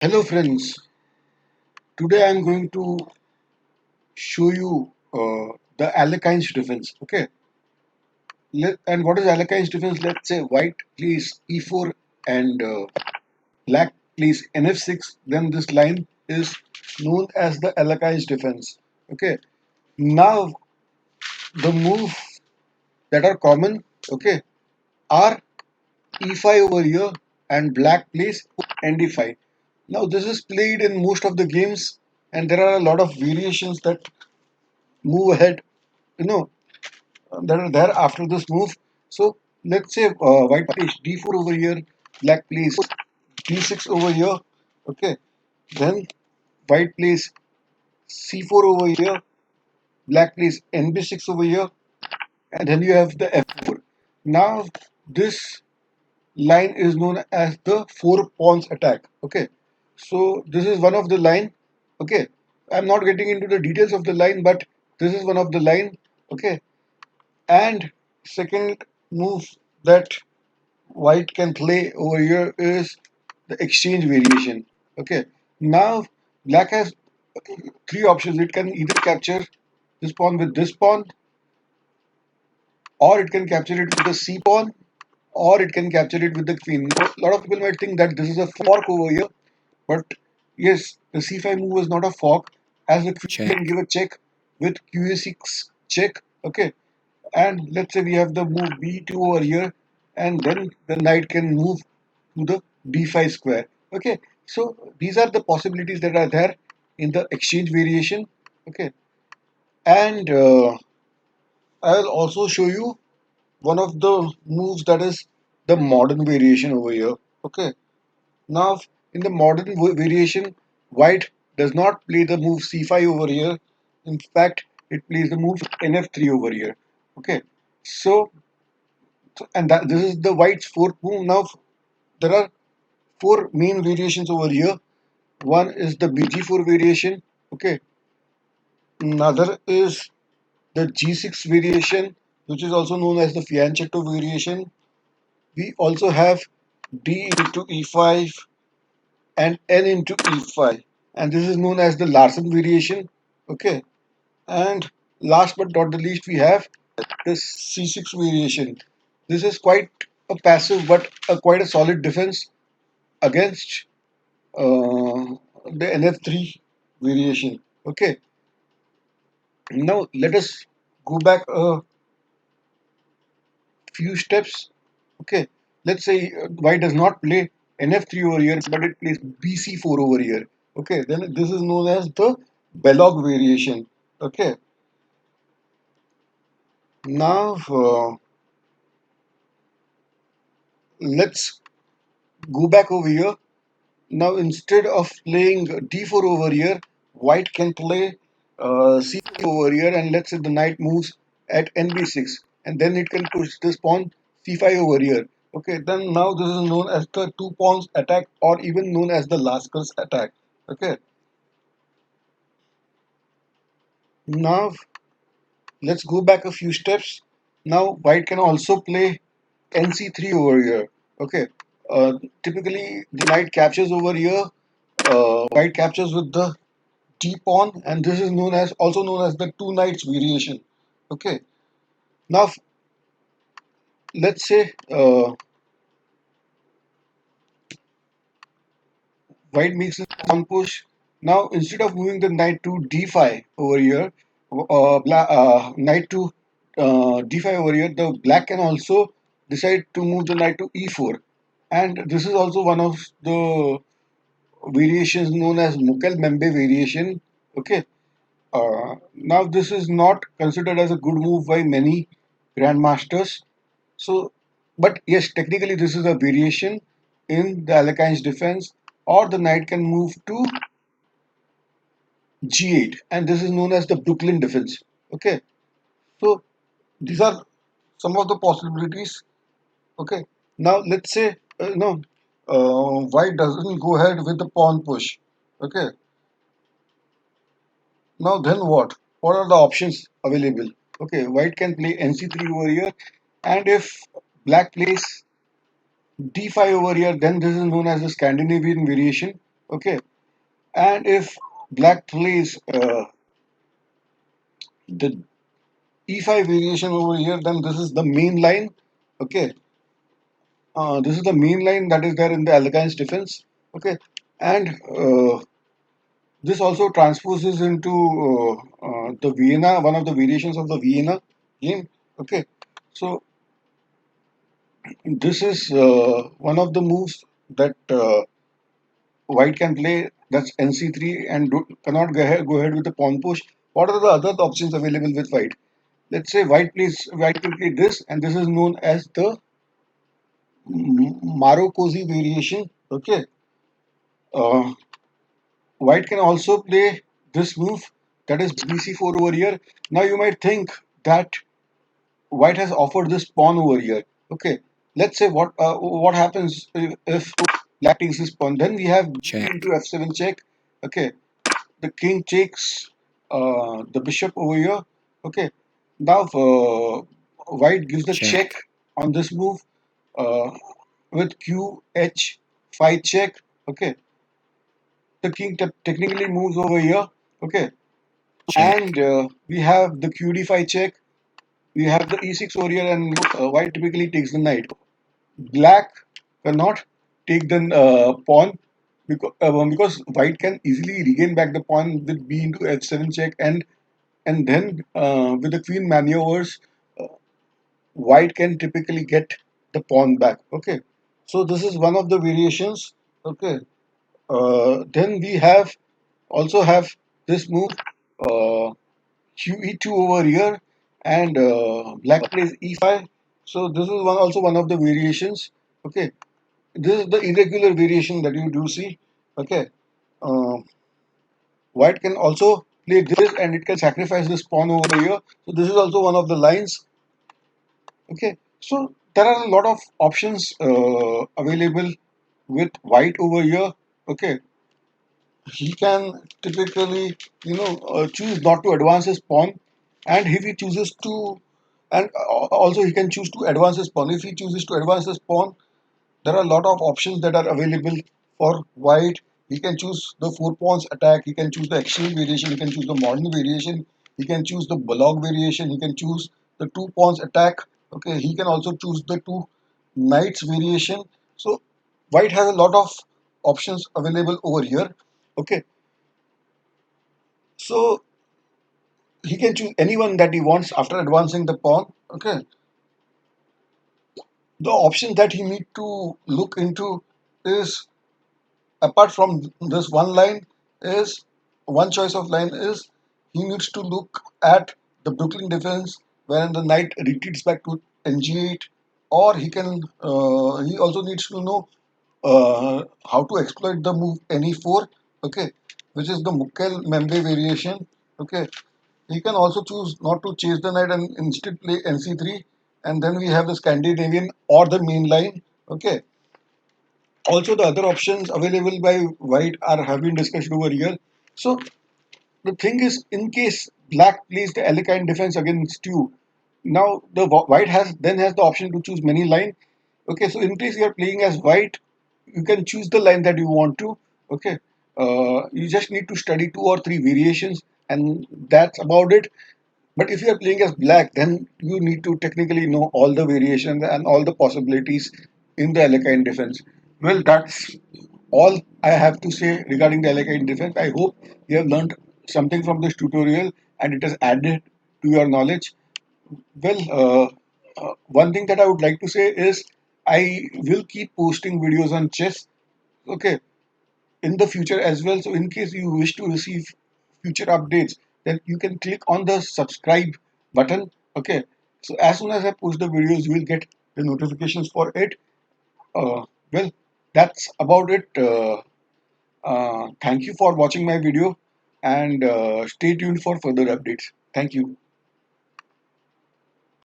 Hello friends, today I am going to show you the Alekhine defense. Okay, and what is Alekhine's defense? Let's say white plays e4 and black plays nf6. Then this line is known as the Alekhine's defense. Okay, now the move that are common, okay, are e5 over here and black plays nd5. Now this is played in most of the games, and there are a lot of variations that move ahead. You know, that are there after this move. So let's say white plays d4 over here, black plays d6 over here. Okay, then white plays c4 over here, black plays nb6 over here, and then you have the f4. Now this line is known as the four pawns attack. Okay, so this is one of the line. Okay, I'm not getting into the details of the line, but this is one of the line. Okay, and second move that white can play over here is the exchange variation. Okay, now black has three options. It can either capture this pawn with this pawn, or it can capture it with the c pawn, or it can capture it with the queen. A lot of people might think that this is a fork over here, but yes, the c5 move is not a fork, as the queen can Check. give a check with qa6 check. Okay, and let's say we have the move b2 over here, and then the knight can move to the d5 square. Okay, so these are the possibilities that are there in the exchange variation. Okay, and I'll also show you one of the moves that is the modern variation over here. Okay, now in the modern variation, white does not play the move c5 over here. In fact, it plays the move nf3 over here. Okay, so and this is the white's fourth move. Now there are four main variations over here. One is the bg4 variation. Okay, another is the g6 variation, which is also known as the fianchetto variation. We also have d into e5 and n into e5, and this is known as the Larsen variation. Okay, and last but not the least, we have the c6 variation. This is quite a passive but quite a solid defense against the NF3 variation. Okay, now let us go back a few steps. Okay, let's say white does not play NF3 over here, but it plays BC4 over here. Okay, then this is known as the Belloc variation. Okay, now let's go back over here. Now instead of playing d4 over here, white can play c4 over here, and let's say the knight moves at nb6, and then it can push this pawn c5 over here. Okay, then now this is known as the two pawns attack, or even known as the Lascars attack. Okay, now let's go back a few steps. Now white can also play nc3 over here. Okay, typically the knight captures over here. White captures with the T pawn, and this is known as also known as the two knights variation. Okay, now let's say white makes a pawn push. Now instead of moving the knight to d5 over here, knight to d5 over here, the black can also decide to move the knight to e4, and this is also one of the variations known as Mukel Membe variation. Okay, now this is not considered as a good move by many grandmasters. So, but yes, technically this is a variation in the Alekhine's defense, or the knight can move to g8, and this is known as the Brooklyn defense. Okay, so these are some of the possibilities. Okay, now let's say no, white doesn't go ahead with the pawn push. Okay, now then what? What are the options available? Okay, white can play nc3 over here, and if black plays d5 over here, then this is known as the Scandinavian variation. Okay, and if black plays the e5 variation over here, then this is the main line. Okay, this is the main line that is there in the Alekhine defense. Okay, and this also transposes into the Vienna, one of the variations of the Vienna game. Okay, so this is one of the moves that white can play. That's NC3 and cannot go ahead with the pawn push. What are the other options available with white? Let's say white will play this, and this is known as the Marokozy variation. Okay, uh, white can also play this move, that is BC4 over here. Now you might think that white has offered this pawn over here. Okay, let's say what happens if black takes this pawn. Then we have b check, into f7 check. Okay, the king takes the bishop over here. Okay, now white gives the check check, on this move uh, with q h5 check. Okay, the king technically moves over here. Okay, and check, we have the qd5 check. We have the e6 over here, and white typically takes the knight. Black cannot take the pawn because white can easily regain back the pawn with b into f7 check, and then with the queen maneuvers, uh, white can typically get the pawn back. Okay, so this is one of the variations. Okay, then we have also have this move QE2 over here, and black plays E5. So this is also one of the variations. Okay, this is the irregular variation that you do see. Okay, uh, white can also play this, and it can sacrifice this pawn over here. So this is also one of the lines. Okay, so there are a lot of options available with white over here. Okay, he can typically, choose not to advance his pawn, and if he chooses to, and also he can choose to advance his pawn. If he chooses to advance his pawn, there are a lot of options that are available for white. He can choose the four pawns attack. He can choose the exchange variation. He can choose the modern variation. He can choose the bullock variation. He can choose the two pawns attack. Okay. He can also choose the two knights variation. So white has a lot of options available over here. Okay. So he can choose anyone that he wants after advancing the pawn. Okay. The option that he need to look into is, apart from this one line, is one choice of line is he needs to look at the Brooklyn defense when the knight retreats back to ng8, or he also needs to know how to exploit the move ne4. Okay, which is the Mukel Membe variation. Okay, he can also choose not to chase the knight and instead play nc3, and then we have the Scandinavian or the main line. Okay, also the other options available by white are have been discussed over here. So the thing is, in case black plays the Alekhine defense against you, now the white has the option to choose many line. Okay, so in case you are playing as white, you can choose the line that you want to. Okay, you just need to study two or three variations, and that's about it. But if you are playing as black, then you need to technically know all the variations and all the possibilities in the Alekhine defense. Well, that's all I have to say regarding the Alekhine defense. I hope you have learned something from this tutorial and it has added to your knowledge. Well, one thing that I would like to say is I will keep posting videos on chess. Okay, in the future as well. So in case you wish to receive future updates, then you can click on the subscribe button. Okay. So as soon as I post the videos, you will get the notifications for it. Well, that's about it. Thank you for watching my video, and stay tuned for further updates. Thank you.